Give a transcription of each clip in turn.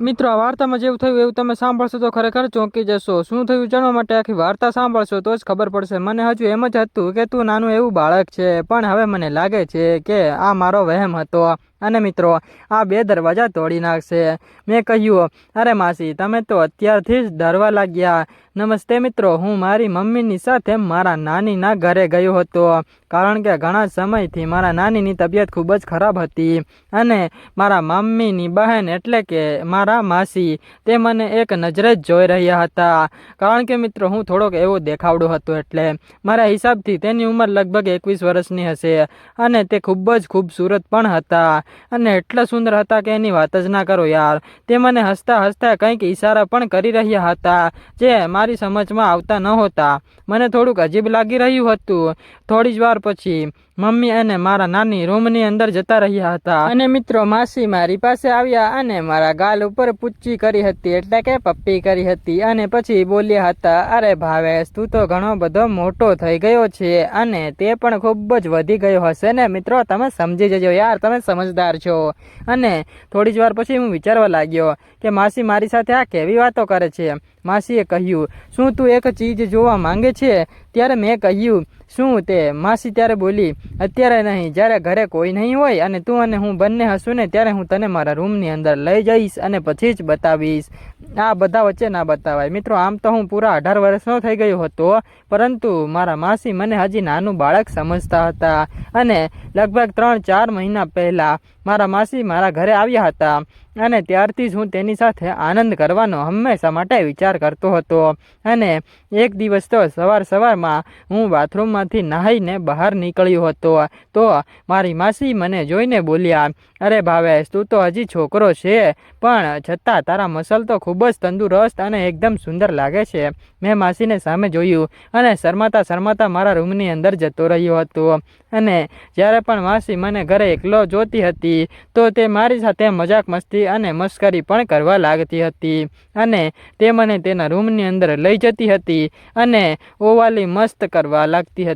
મિત્રો, આ વાર્તામાં જેવું થયું એવું તમે સાંભળશો તો ખરેખર ચોંકી જશો. શું થયું જાણવા માટે આખી વાર્તા સાંભળશો તો જ ખબર પડશે. મને હજુ એમ જ હતું કે તું નાનું એવું બાળક છે, પણ હવે મને લાગે છે કે આ મારો વહેમ હતો. અને મિત્રો, આ બે દરવાજા તોડી નાખશે. મેં કહ્યું, અરે માસી, તમે તો અત્યારથી જ ડરવા લાગ્યા. નમસ્તે મિત્રો, હું મારી મમ્મીની સાથે મારા નાનીના ઘરે ગયો હતો, કારણ કે ઘણા સમયથી મારા નાનીની તબિયત ખૂબ જ ખરાબ હતી. અને મારા મમ્મીની બહેન એટલે કે મારા માસી, તે મને એક નજરે જ જોઈ રહ્યા હતા. કારણ કે મિત્રો, હું થોડોક એવો દેખાવડો હતો, એટલે મારા હિસાબથી તેની ઉંમર લગભગ 21 વર્ષની હશે. અને તે ખૂબ જ ખૂબસૂરત પણ હતા, અને એટલા સુંદર હતા કે એની વાત જ ના કરો યાર. તે મને હસતા હસતા કંઈક ઈશારા પણ કરી રહ્યા હતા, જે મારી સમજમાં આવતા નહોતા. મને થોડુંક અજીબ લાગી રહ્યું હતું. થોડી જ વાર પછી મમ્મી અને મારા નાની રૂમની અંદર જતા રહ્યા હતા. અને મિત્રો, માસી મારી પાસે આવ્યા અને મારા ગાલ ઉપર પૂચ્છી કરી હતી, એટલે કે પપ્પી કરી હતી. અને પછી બોલ્યા હતા, અરે ભાવેશ, તું તો ઘણો બધો મોટો થઈ ગયો છે, અને તે પણ ખૂબ જ વધી ગયો હશે ને. મિત્રો, તમે સમજી જજો યાર, તમે સમજદાર છો. અને થોડી જ વાર પછી હું વિચારવા લાગ્યો કે માસી મારી સાથે આ કેવી વાતો કરે છે. માસીએ કહ્યું, શું તું એક ચીજ જોવા માંગે છે? ત્યારે મેં કહ્યું, શું તે? માસી ત્યારે બોલી, અત્યારે નહીં, જ્યારે ઘરે કોઈ નહીં હોય અને તું અને હું બંને હશું ને, ત્યારે હું તને મારા રૂમની અંદર લઈ જઈશ અને પછી જ બતાવીશ. આ બધા વચ્ચે ના બતાવાય. મિત્રો, આમ તો હું પૂરા 18 વર્ષનો થઈ ગયો હતો, પરંતુ મારા માસી મને હજી નાનું બાળક સમજતા હતા. અને લગભગ 3-4 મહિના પહેલાં મારા માસી મારા ઘરે આવ્યા હતા, અને ત્યારથી જ હું તેની સાથે આનંદ કરવાનો હંમેશા માટે વિચાર કરતો હતો. અને એક દિવસ તો સવારમાં હું બાથરૂમમાંથી નહાઈને બહાર નીકળ્યો હતો, તો મારી માસી મને જોઈને બોલ્યા, અરે ભાવેશ, તું તો હજી છોકરો છે, પણ છતાં તારા મસલ તો ખૂબ જ તંદુરસ્ત અને એકદમ સુંદર લાગે છે. મેં માસીને સામે જોયું અને શરમાતા મારા રૂમની અંદર જતો રહ્યો હતો. અને જ્યારે પણ માસી મને ઘરે એકલો જોતી હતી, તો તે મારી સાથે મજાક મસ્તી અને મસ્કરી પણ કરવા લાગતી હતી. અને તે મને તેના રૂમની અંદર લઈ જતી હતી અને ઓવાલી મસ્તી કરવા લાગતી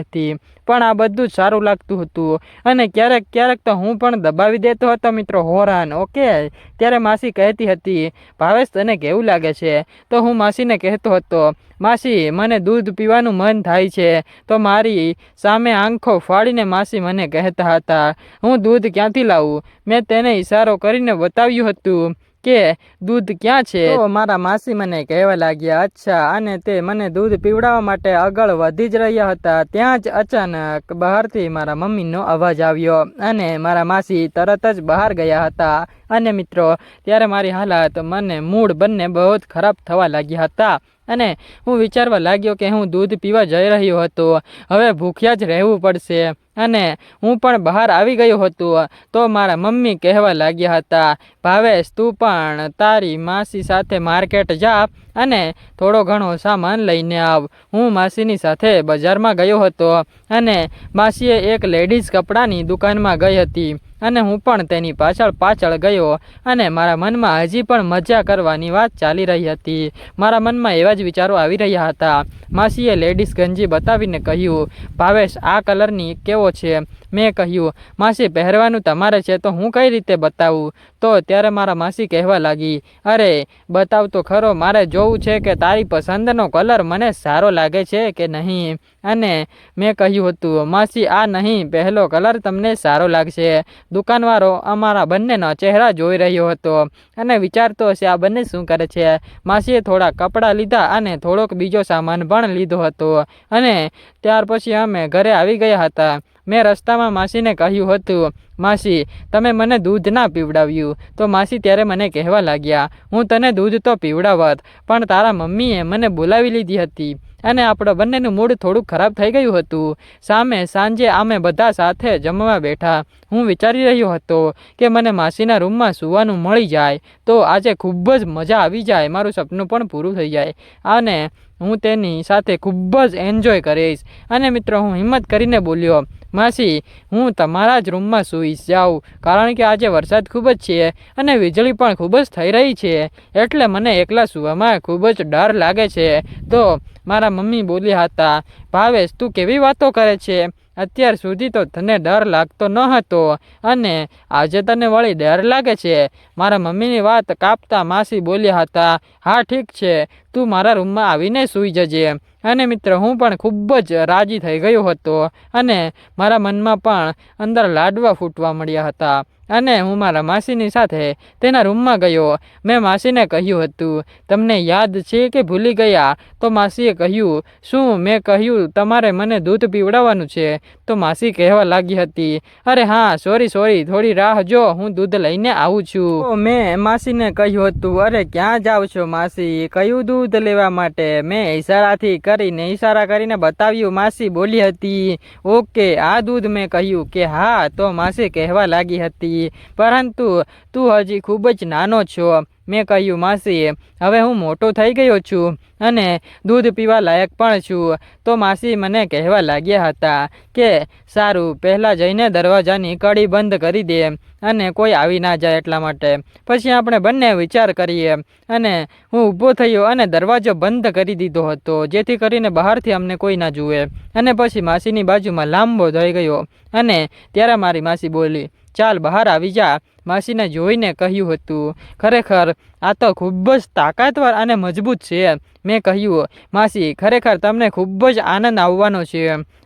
હતી. પણ આ બધું જ સારું લાગતું હતું. અને ક્યારેક તો હું પણ દબાવી દેતો હતો મિત્રો, હોરાન. ઓકે, ત્યારે માસી કહેતી હતી, ભાવેશ, તને કેવું લાગે છે? તો હું માસીને કહેતો હતો, માસી, મને દૂધ પીવાનું મન થાય છે. તો મારી સામે આંખો ફાડીને માસી મને કહેતા હતા, હું દૂધ ક્યાંથી લાવું? મેં તેને ઈશારો કરીને બતાવ્યું હતું કે દૂધ ક્યાં છે. તો મારા માસી મને કહેવા લાગ્યા, અચ્છા. અને તે મને દૂધ પીવડાવવા માટે આગળ વધી જ રહ્યા હતા. ત્યાં જ અચાનક બહારથી મારા મમ્મીનો અવાજ આવ્યો, અને મારા માસી તરત જ બહાર ગયા હતા. અને મિત્રો, ત્યારે મારી હાલત, મૂડ બંને બહુ જ ખરાબ થવા લાગ્યા હતા. અને હું વિચારવા લાગ્યો કે હું દૂધ પીવા જઈ રહ્યો હતો, હવે ભૂખ્યા જ રહેવું પડશે. અને હું પણ બહાર આવી ગયો હતો, તો મારા મમ્મી કહેવા લાગ્યા હતા, ભાવેશ, તું પણ તારી માસી સાથે માર્કેટ જા અને થોડો ઘણો સામાન લઈને આવ. હું માસીની સાથે બજારમાં ગયો હતો, અને માસીએ એક લેડીઝ કપડાની દુકાનમાં ગઈ હતી, અને હું પણ તેની પાછળ ગયો. અને મારા મનમાં હજી પણ મજા કરવાની વાત ચાલી રહી હતી. મારા મનમાં એવા જ વિચારો આવી રહ્યા હતા. માસીએ લેડીઝ ગંજી બતાવીને કહ્યું, ભાવેશ, આ કલરની કેવો છે? મેં કહ્યું, માસી, પહેરવાનું તમારે છે, તો હું કઈ રીતે બતાવું? તો ત્યારે મારા માસી કહેવા લાગી, અરે બતાવ તો ખરો, મારે જોવું છે કે તારી પસંદનો કલર મને સારો લાગે છે કે નહીં. અને મેં કહ્યું હતું, માસી, આ નહીં, પહેલો કલર તમને સારો લાગશે. દુકાનવાળો અમારા બંનેના ચહેરા જોઈ રહ્યો હતો અને વિચારતો હશે, આ બંને શું કરે છે. માસીએ થોડા કપડાં લીધા અને થોડોક બીજો સામાન પણ લીધો હતો. અને ત્યાર પછી અમે ઘરે આવી ગયા હતા. મેં રસ્તામાં માસીને કહ્યું હતું, માસી, તમે મને દૂધ ના પીવડાવ્યું. તો માસી ત્યારે મને કહેવા લાગ્યા, હું તને દૂધ તો પીવડાવત, પણ તારા મમ્મીએ મને બોલાવી લીધી હતી, અને આપણો બંનેનું મૂડ થોડુંક ખરાબ થઈ ગયું હતું. સાંજે અમે બધા સાથે જમવા બેઠા. હું વિચારી રહ્યો હતો કે મને માસીના રૂમમાં સૂવાનું મળી જાય તો આજે ખૂબ જ મજા આવી જાય, મારું સપનું પણ પૂરું થઈ જાય, અને હું તેની સાથે ખૂબ જ એન્જોય કરીશ. અને મિત્રો, હું હિંમત કરીને બોલ્યો, માસી, હું તમારા જ રૂમમાં સૂઈશ જાઉં, કારણ કે આજે વરસાદ ખૂબ જ છે અને વીજળી પણ ખૂબ જ થઈ રહી છે, એટલે મને એકલા સૂવામાં ખૂબ જ ડર લાગે છે. તો મારા મમ્મી બોલ્યા હતા, ભાવેશ, તું કેવી વાતો કરે છે? અત્યાર સુધી તો તને ડર લાગતો ન હતો અને આજે તને વળી ડર લાગે છે? મારા મમ્મીની વાત કાપતા માસી બોલ્યા હતા, હા ઠીક છે, તું મારા રૂમમાં આવીને સૂઈ જજે. અને મિત્ર હું પણ ખૂબ જ રાજી થઈ ગયો હતો અને મારા મનમાં પણ અંદર લાડવા ફૂટવા મળ્યા હતા. અને હું મારા માસીની સાથે તેના રૂમમાં ગયો. મેં માસીને કહ્યું હતું, તમને યાદ છે કે ભૂલી ગયા? તો માસીએ કહ્યું, શું? મેં કહ્યું, તમારે મને દૂધ પીવડાવવાનું છે. તો માસી કહેવા લાગી હતી, અરે હા, સોરી, થોડી રાહ જો, હું દૂધ લઈને આવું છું. તો મેં માસીને કહ્યું હતું, અરે ક્યાં જાઓ છો માસી? કયું દૂધ લેવા માટે? મેં ઈશારા કરીને બતાવ્યું. માસી બોલી હતી, ઓકે, આ દૂધ? મેં કહ્યું કે હા. તો માસી કહેવા લાગી હતી, પરંતુ તું હજી ખૂબ જ નાનો છો. મેં કહ્યું, માસી હવે હું મોટો થઈ ગયો છું અને દૂધ પીવા લાયક પણ છું. તો માસી મને કહેવા લાગ્યા હતા કે સારું, પહેલાં જઈને દરવાજાની કડી બંધ કરી દે અને કોઈ આવી ના જાય એટલા માટે. પછી આપણે બંને વિચાર કરીએ. અને હું ઊભો થયો અને દરવાજો બંધ કરી દીધો હતો, જેથી કરીને બહારથી અમને કોઈ ના જુએ. અને પછી માસીની બાજુમાં લાંબો થઈ ગયો અને ત્યારે મારી માસી બોલી, ચાલ બહાર આવી જા. માસીને જોઈને કહ્યું હતું, ખરેખર આ તો ખૂબ જ તાકાતવર અને મજબૂત છે. મેં કહ્યું, માસી ખરેખર તમને ખૂબ જ આનંદ આવવાનો છે,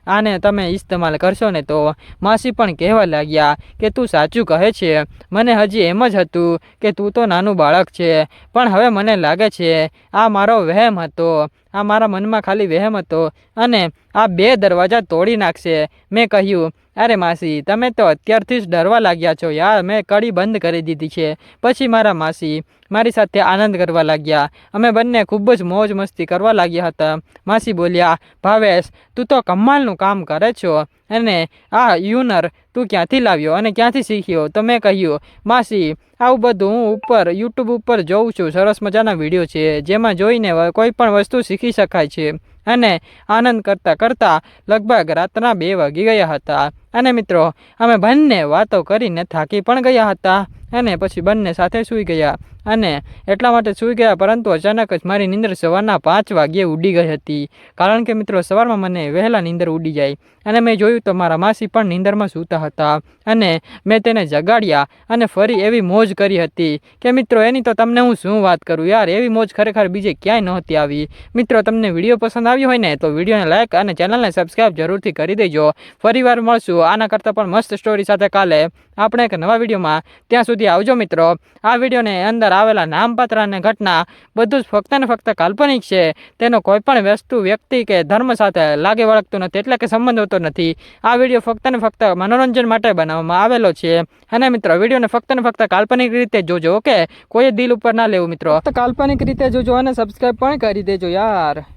આને તમે ઇસ્તેમાલ કરશો ને તો. માસી પણ કહેવા લાગ્યા કે તું સાચું કહે છે, મને હજી એમ જ હતું કે તું તો નાનું બાળક છે, પણ હવે મને લાગે છે આ મારો વહેમ હતો, આ મારા મનમાં ખાલી વહેમ હતો અને આ 2 દરવાજા તોડી નાખશે. મેં કહ્યું, અરે માસી તમે તો અત્યારથી જ ડરવા લાગ્યા છો યાર, મેં કડી બંધ કરી દીધી છે. પછી મારા માસી મારી સાથે આનંદ કરવા લાગ્યા. અમે બંને ખૂબ જ મોજ મસ્તી કરવા લાગ્યા હતા. માસી બોલ્યા, ભાવેશ તું તો કમાલનું કામ કરે છો અને આ યુનર તું ક્યાંથી લાવ્યો અને ક્યાંથી શીખ્યો? તો મેં કહ્યું, માસી આવું બધું હું યુટ્યુબ ઉપર જોઉં છું, સરસ મજાના વિડીયો છે જેમાં જોઈને કોઈ પણ વસ્તુ શીખી શકાય છે. અને આનંદ કરતાં લગભગ રાતના 2 વાગી ગયા હતા. અને મિત્રો અમે બંને વાતો કરીને થાકી પણ ગયા હતા અને પછી બંને સાથે સૂઈ ગયા. અને એટલા માટે સૂઈ ગયા, પરંતુ અચાનક જ મારી નીંદર સવારના 5 વાગ્યે ઉડી ગઈ હતી. કારણ કે મિત્રો સવારમાં મને વહેલા નીંદર ઉડી જાય. અને મેં જોયું તો મારા માસી પણ નીંદરમાં સૂતા હતા અને મેં તેને જગાડ્યા અને ફરી એવી મોજ કરી હતી કે મિત્રો એની તો તમને હું શું વાત કરું યાર, એવી મોજ ખરેખર બીજે ક્યાંય નહોતી આવી. મિત્રો તમને વિડીયો પસંદ આવ્યો હોય ને તો વિડીયોને લાઈક અને ચેનલને સબસ્ક્રાઈબ જરૂરથી કરી દેજો. ફરીવાર મળશું આના કરતાં પણ મસ્ત સ્ટોરી સાથે કાલે આપણે એક નવા વિડીયોમાં. ત્યાં સુધી આવજો મિત્રો. આ વિડીયોને અંદર આવેલા નામપાત્ર અને ઘટના બધું જ ફક્ત ને ફક્ત કાલ્પનિક છે. તેનો કોઈ પણ વસ્તુ, વ્યક્તિ કે ધર્મ સાથે લાગે વળગતું નથી, એટલે કે સંબંધ હોતો નથી. આ વિડીયો ફક્ત ને ફક્ત મનોરંજન માટે બનાવવામાં આવેલો છે. અને મિત્રો વિડીયોને ફક્ત ને ફક્ત કાલ્પનિક રીતે જોજો, ઓકે? કોઈ દિલ ઉપર ના લેવું મિત્રો, કાલ્પનિક રીતે જોજો અને સબસ્ક્રાઈબ પણ કરી દેજો યાર.